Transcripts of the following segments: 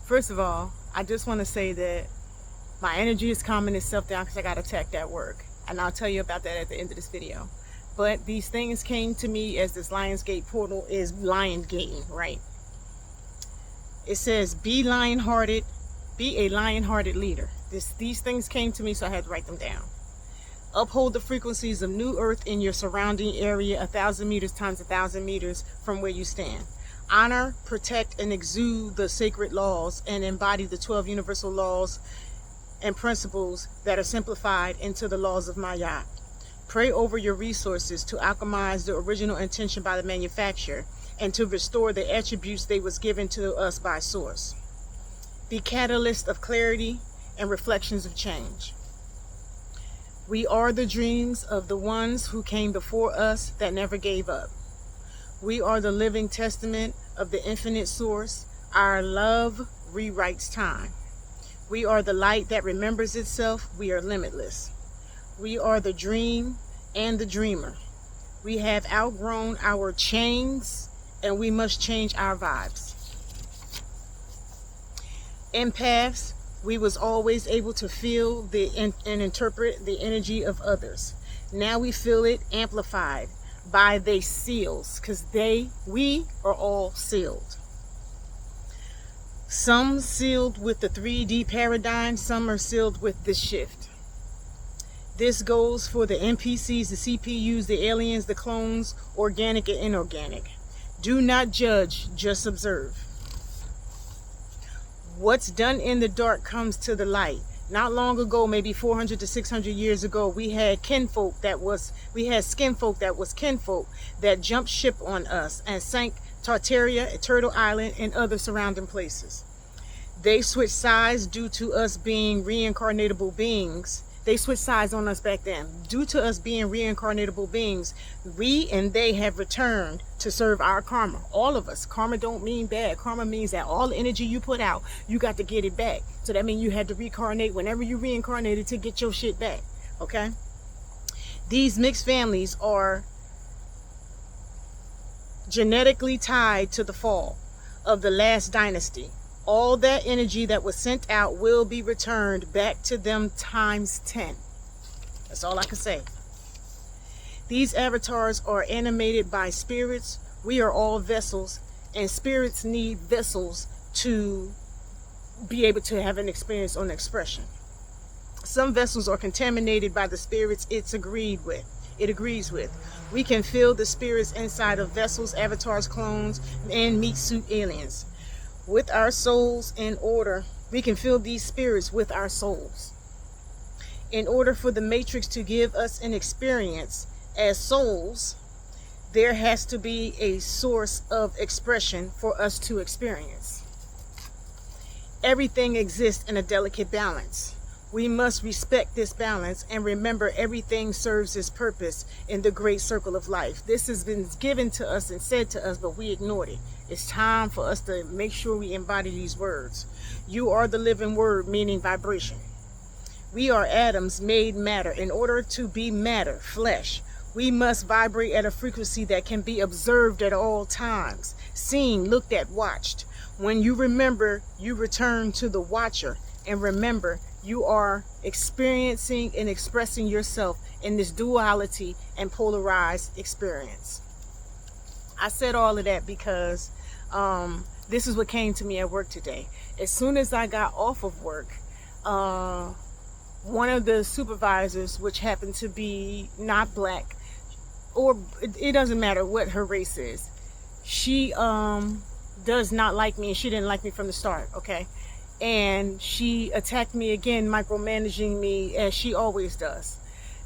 First of all, I just want to say that my energy is calming itself down because I got attacked at work. And I'll tell you about that at the end of this video. But these things came to me as this Lionsgate portal is lion gating, right? It says, be a lion-hearted leader. These things came to me, so I had to write them down. Uphold the frequencies of new earth in your surrounding area 1,000 meters times 1,000 meters from where you stand. Honor, protect, and exude the sacred laws and embody the 12 universal laws and principles that are simplified into the laws of Maya. Pray over your resources to alchemize the original intention by the manufacturer and to restore the attributes they was given to us by source. Be catalyst of clarity and reflections of change. We are the dreams of the ones who came before us that never gave up. We are the living testament of the infinite source. Our love rewrites time. We are the light that remembers itself. We are limitless. We are the dream and the dreamer. We have outgrown our chains and we must change our vibes. Empaths, we was always able to feel and interpret the energy of others. Now we feel it amplified by they seals, because we are all sealed. Some sealed with the 3D paradigm, some are sealed with this shift. This goes for the NPCs, the CPUs, the aliens, the clones, organic and inorganic. Do not judge, just observe. What's done in the dark comes to the light. Not long ago, maybe 400 to 600 years ago, we had skinfolk that was kinfolk that jumped ship on us and sank Tartaria, Turtle Island, and other surrounding places. They switched sides due to us being reincarnatable beings. They switched sides on us back then. Due to us being reincarnatable beings, we and they have returned to serve our karma. All of us. Karma don't mean bad. Karma means that all the energy you put out, you got to get it back. So that means you had to reincarnate whenever you reincarnated to get your shit back. Okay? These mixed families are genetically tied to the fall of the last dynasty. All that energy that was sent out will be returned back to them times 10. That's all I can say. These avatars are animated by spirits. We are all vessels, and spirits need vessels to be able to have an experience on expression. Some vessels are contaminated by the spirits it agrees with. We can feel the spirits inside of vessels, avatars, clones, and meat suit aliens. With our souls in order, we can feel these spirits with our souls. In order for the Matrix to give us an experience as souls, there has to be a source of expression for us to experience. Everything exists in a delicate balance. We must respect this balance and remember everything serves its purpose in the great circle of life. This has been given to us and said to us, but we ignored it. It's time for us to make sure we embody these words. You are the living word, meaning vibration. We are atoms made matter. In order to be matter, flesh, we must vibrate at a frequency that can be observed at all times, seen, looked at, watched. When you remember, you return to the watcher, and remember, you are experiencing and expressing yourself in this duality and polarized experience. I said all of that because this is what came to me at work today. As soon as I got off of work, one of the supervisors, which happened to be not black, or it doesn't matter what her race is, she does not like me, and she didn't like me from the start, okay? And she attacked me again, micromanaging me as she always does.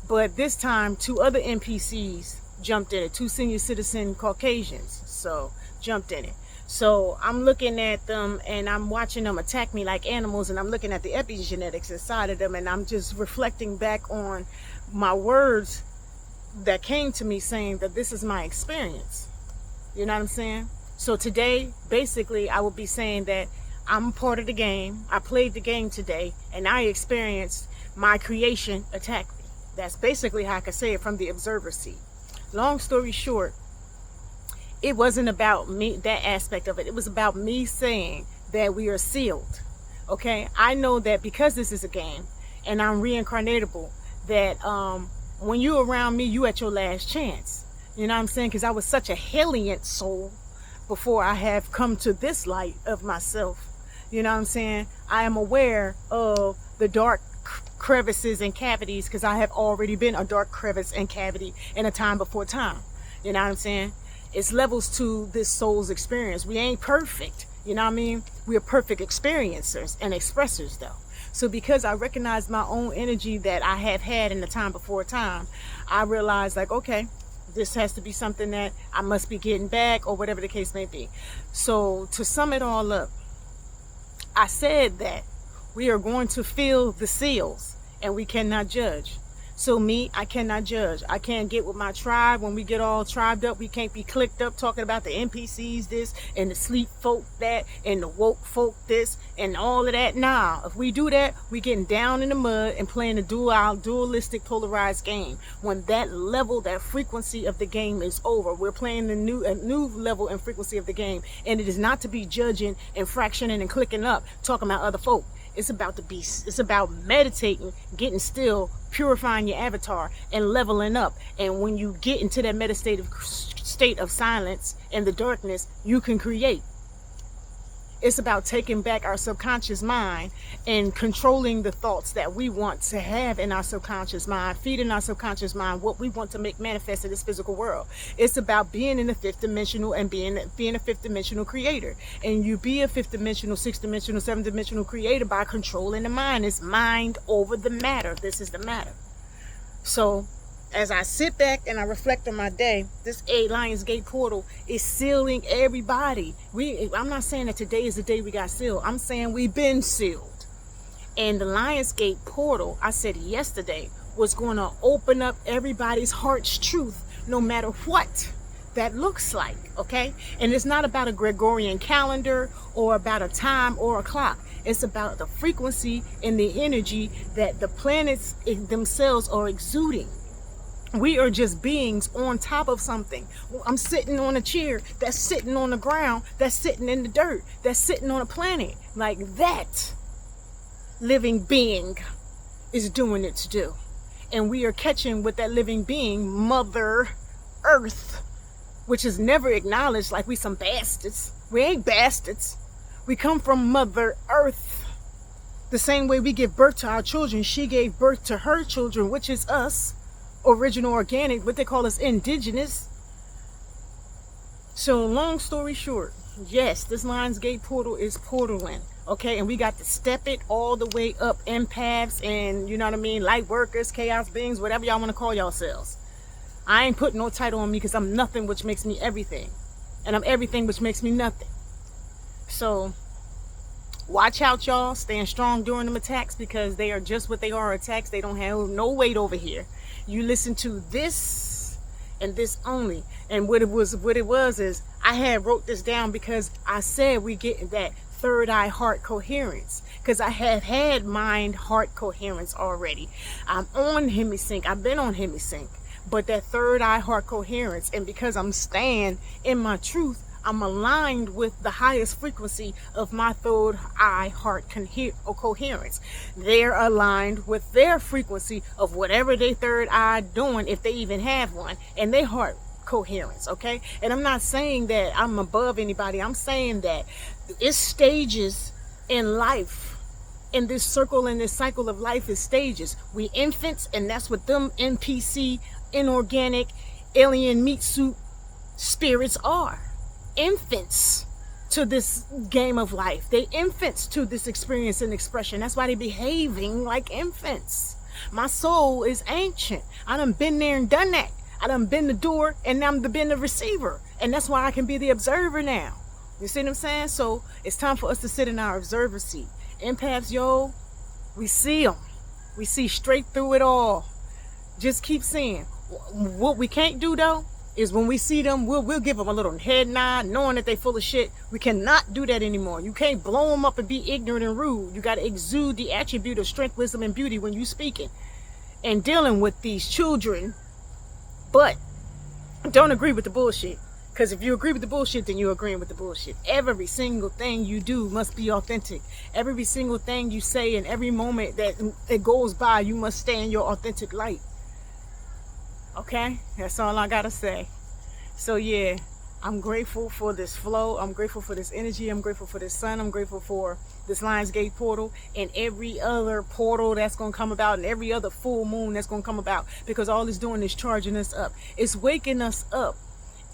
But this time, 2 other NPCs jumped in it, 2 senior citizen Caucasians, so jumped in it. So I'm looking at them and I'm watching them attack me like animals, and I'm looking at the epigenetics inside of them, and I'm just reflecting back on my words that came to me saying that this is my experience. You know what I'm saying? So today, basically, I will be saying that I'm part of the game. I played the game today, and I experienced my creation attack me. That's basically how I can say it from the observer seat. Long story short, it wasn't about me, that aspect of it. It was about me saying that we are sealed. Okay, I know that because this is a game and I'm reincarnatable, that when you around me, you at your last chance. You know what I'm saying? Because I was such a helliant soul before I have come to this light of myself. You know what I'm saying? I am aware of the dark crevices and cavities because I have already been a dark crevice and cavity in a time before time. You know what I'm saying? It's levels to this soul's experience. We ain't perfect. You know what I mean? We are perfect experiencers and expressors though. So because I recognize my own energy that I have had in the time before time, I realize like, okay, this has to be something that I must be getting back or whatever the case may be. So to sum it all up, I said that we are going to feel the seals and we cannot judge. So me, I cannot judge. I can't get with my tribe. When we get all tribed up, we can't be clicked up talking about the NPCs this and the sleep folk that and the woke folk this and all of that. Nah, if we do that, we getting down in the mud and playing a dualistic polarized game. When that level, that frequency of the game is over, we're playing a new level and frequency of the game. And it is not to be judging and fractioning and clicking up, talking about other folk. It's about the beast. It's about meditating, getting still, purifying your avatar, and leveling up. And when you get into that meditative state of silence and the darkness, you can create. It's about taking back our subconscious mind and controlling the thoughts that we want to have in our subconscious mind, feeding our subconscious mind what we want to make manifest in this physical world. It's about being in the fifth dimensional and being a fifth dimensional creator. And you be a fifth dimensional, sixth dimensional, seventh dimensional creator by controlling the mind. It's mind over the matter. This is the matter. So as I sit back and I reflect on my day, this Lionsgate portal is sealing everybody. I'm not saying that today is the day we got sealed. I'm saying we've been sealed. And the Lionsgate portal, I said yesterday, was going to open up everybody's heart's truth, no matter what that looks like, okay? And it's not about a Gregorian calendar or about a time or a clock. It's about the frequency and the energy that the planets themselves are exuding. We are just beings on top of something. I'm sitting on a chair that's sitting on the ground, that's sitting in the dirt, that's sitting on a planet. Like that living being is doing its due. And we are catching with that living being, Mother Earth, which is never acknowledged like we some bastards. We ain't bastards. We come from Mother Earth. The same way we give birth to our children, she gave birth to her children, which is us. Original organic, what they call us indigenous. So long story short, yes, this Lionsgate portal is portaling, okay? And we got to step it all the way up, empaths and, you know what I mean, light workers, chaos beings, whatever y'all want to call yourselves. I ain't putting no title on me because I'm nothing, which makes me everything. And I'm everything, which makes me nothing. So watch out, y'all. Stand strong during them attacks because they are just what they are, attacks. They don't have no weight over here. You listen to this and this only. And what it was is I had wrote this down because I said we get that third eye heart coherence, because I have had mind heart coherence already. I'm on hemisync. I've been on hemisync, but that third eye heart coherence, and because I'm staying in my truth, I'm aligned with the highest frequency of my third eye heart coherence. They're aligned with their frequency of whatever they third eye doing, if they even have one, and their heart coherence, okay? And I'm not saying that I'm above anybody. I'm saying that it's stages in life. In this circle, in this cycle of life is stages. We infants, and that's what them NPC, inorganic, alien meat suit spirits are. Infants to this game of life. They infants to this experience and expression. That's why they behaving like infants. My soul is ancient. I done been there and done that. I done been the doer and I'm been the receiver. And that's why I can be the observer now. You see what I'm saying? So it's time for us to sit in our observer seat. Empaths, yo, we see them. We see straight through it all. Just keep seeing. What we can't do though is when we see them, we'll give them a little head nod, knowing that they full of shit. We cannot do that anymore. You can't blow them up and be ignorant and rude. You got to exude the attribute of strength, wisdom, and beauty when you speaking and dealing with these children. But don't agree with the bullshit, Because if you agree with the bullshit, then you're agreeing with the bullshit. Every single thing you do must be authentic. Every single thing you say in every moment that it goes by, you must stay in your authentic light. Okay? That's all I gotta say. So yeah, I'm grateful for this flow. I'm grateful for this energy. I'm grateful for this sun. I'm grateful for this Lionsgate portal and every other portal that's going to come about and every other full moon that's going to come about, because all it's doing is charging us up. It's waking us up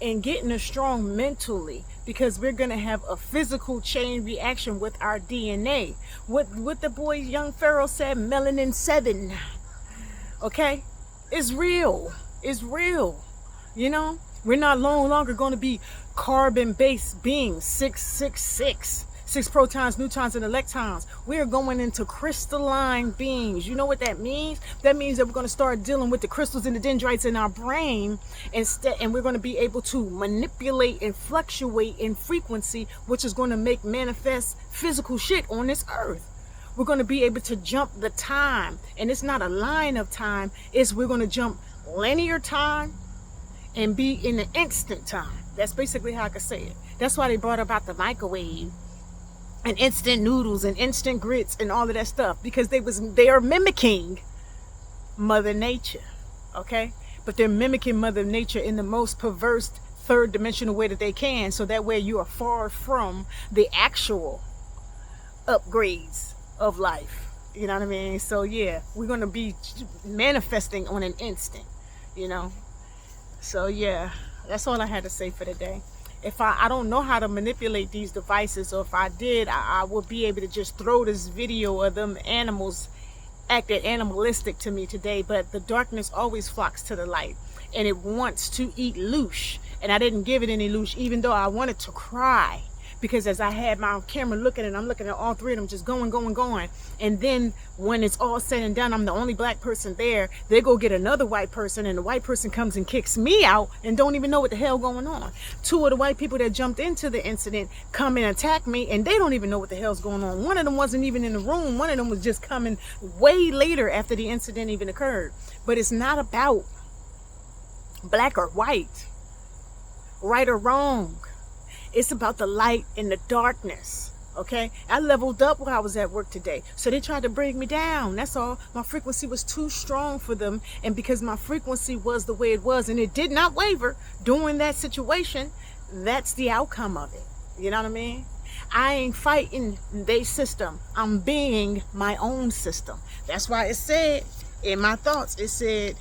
and getting us strong mentally, because we're going to have a physical chain reaction with our DNA. What the boy Young Pharaoh said, Melanin 7. Okay? It's real. It's real. You know? We're not no longer going to be carbon-based beings, 666, 6 protons, neutrons, and electrons. We're going into crystalline beings. You know what that means? That means that we're going to start dealing with the crystals and the dendrites in our brain instead, and we're going to be able to manipulate and fluctuate in frequency, which is going to make manifest physical shit on this earth. We're going to be able to jump the time, and it's not a line of time. We're going to jump linear time and be in the instant time. That's basically how I could say it. That's why they brought about the microwave and instant noodles and instant grits and all of that stuff, because they are mimicking Mother Nature, okay? But they're mimicking Mother Nature in the most perverse third dimensional way that they can, so that way you are far from the actual upgrades of life. You know what I mean? So yeah, we're gonna be manifesting on an instant, you know? So yeah, that's all I had to say for today. If I don't know how to manipulate these devices, or if I did, I would be able to just throw this video of them animals acted animalistic to me today. But the darkness always flocks to the light, and it wants to eat loosh. And I didn't give it any loosh, even though I wanted to cry. Because as I had my camera looking, and I'm looking at all three of them just going. And then when it's all said and done, I'm the only black person there. They go get another white person, and the white person comes and kicks me out and don't even know what the hell going on. 2 of the white people that jumped into the incident come and attack me, and they don't even know what the hell's going on. One of them wasn't even in the room. One of them was just coming way later after the incident even occurred. But it's not about black or white, right or wrong. It's about the light and the darkness, okay? I leveled up while I was at work today. So they tried to bring me down, that's all. My frequency was too strong for them. And because my frequency was the way it was, and it did not waver during that situation, that's the outcome of it. You know what I mean? I ain't fighting their system. I'm being my own system. That's why it said, in my thoughts, it said,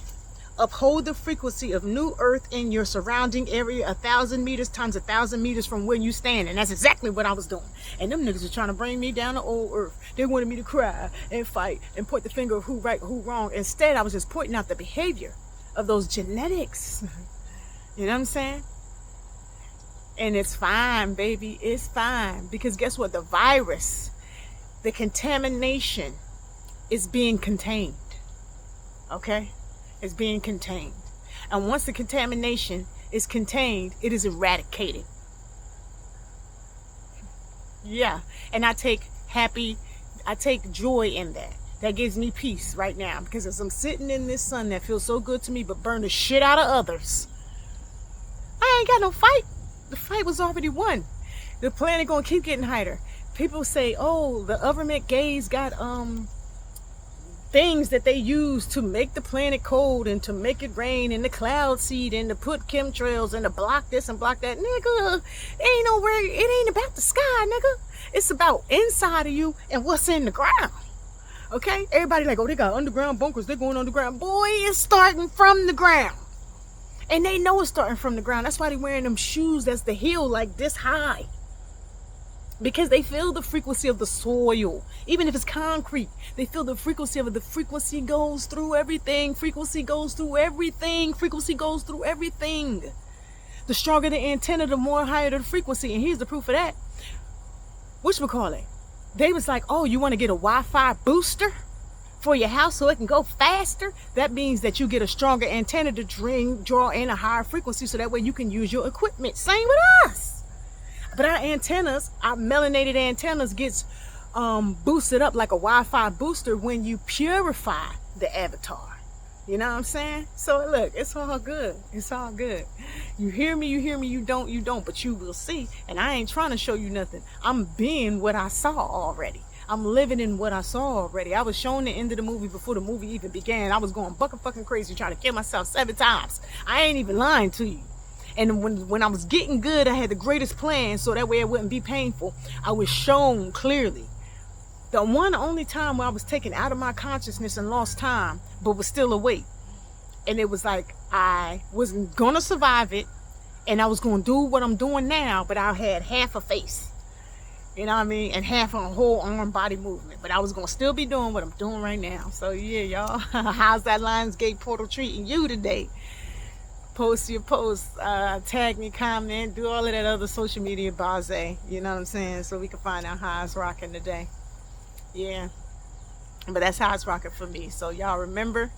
uphold the frequency of new earth in your surrounding area 1,000 meters times 1,000 meters from where you stand. And that's exactly what I was doing. And them niggas are trying to bring me down to old earth. They wanted me to cry and fight and point the finger of who right, who wrong. Instead, I was just pointing out the behavior of those genetics. You know what I'm saying? And it's fine, baby. It's fine. Because guess what? The virus, the contamination is being contained. Okay? Is being contained. And once the contamination is contained, it is eradicated. Yeah. And I take joy in that. That gives me peace right now, because as I'm sitting in this sun that feels so good to me but burn the shit out of others, I ain't got no fight. The fight was already won. The planet gonna keep getting hotter. People say, oh, the government gays got things that they use to make the planet cold and to make it rain, and the cloud seed, and to put chemtrails and to block this and block that. Nigga, ain't nowhere, it ain't about the sky, nigga. It's about inside of you and what's in the ground. Okay? Everybody like, oh, they got underground bunkers, they're going underground. Boy, it's starting from the ground. And they know it's starting from the ground. That's why they're wearing them shoes that's the heel like this high. Because they feel the frequency of the soil. Even if it's concrete, they feel the frequency of it. The frequency goes through everything. Frequency goes through everything. Frequency goes through everything. The stronger the antenna, the more higher the frequency. And here's the proof of that. Whatchamacallit? They was like, oh, you want to get a Wi-Fi booster for your house so it can go faster? That means that you get a stronger antenna to draw in a higher frequency, so that way you can use your equipment. Same with us. But our antennas, our melanated antennas, gets boosted up like a Wi-Fi booster when you purify the avatar. You know what I'm saying? So look, it's all good. It's all good. You hear me, you don't, but you will see. And I ain't trying to show you nothing. I'm being what I saw already. I'm living in what I saw already. I was shown the end of the movie before the movie even began. I was going bucket fucking crazy trying to kill myself 7 times. I ain't even lying to you. And when I was getting good, I had the greatest plan so that way it wouldn't be painful. I was shown clearly. The only time where I was taken out of my consciousness and lost time, but was still awake. And it was like I wasn't gonna survive it, and I was gonna do what I'm doing now, but I had half a face. You know what I mean? And half a whole arm body movement. But I was gonna still be doing what I'm doing right now. So yeah, y'all. How's that Lionsgate portal treating you today? Post your posts, tag me, comment, do all of that other social media base. You know what I'm saying? So we can find out how it's rocking today. Yeah, but that's how it's rocking for me. So y'all remember,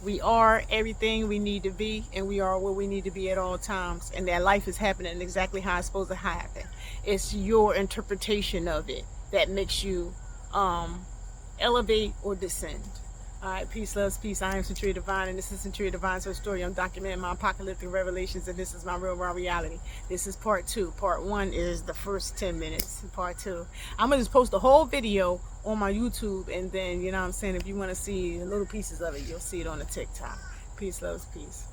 we are everything we need to be, and we are where we need to be at all times, and that life is happening exactly how it's supposed to happen. It's your interpretation of it that makes you elevate or descend. All right, peace, loves, peace. I am Centuria Divine, and this is Centuria Divine. So story, I'm documenting my apocalyptic revelations, and this is my real raw reality. This is part 2. Part 1 is the first 10 minutes. Part 2, I'm gonna just post the whole video on my YouTube, and then, you know what I'm saying, if you want to see little pieces of it, you'll see it on the TikTok. Peace, loves, peace.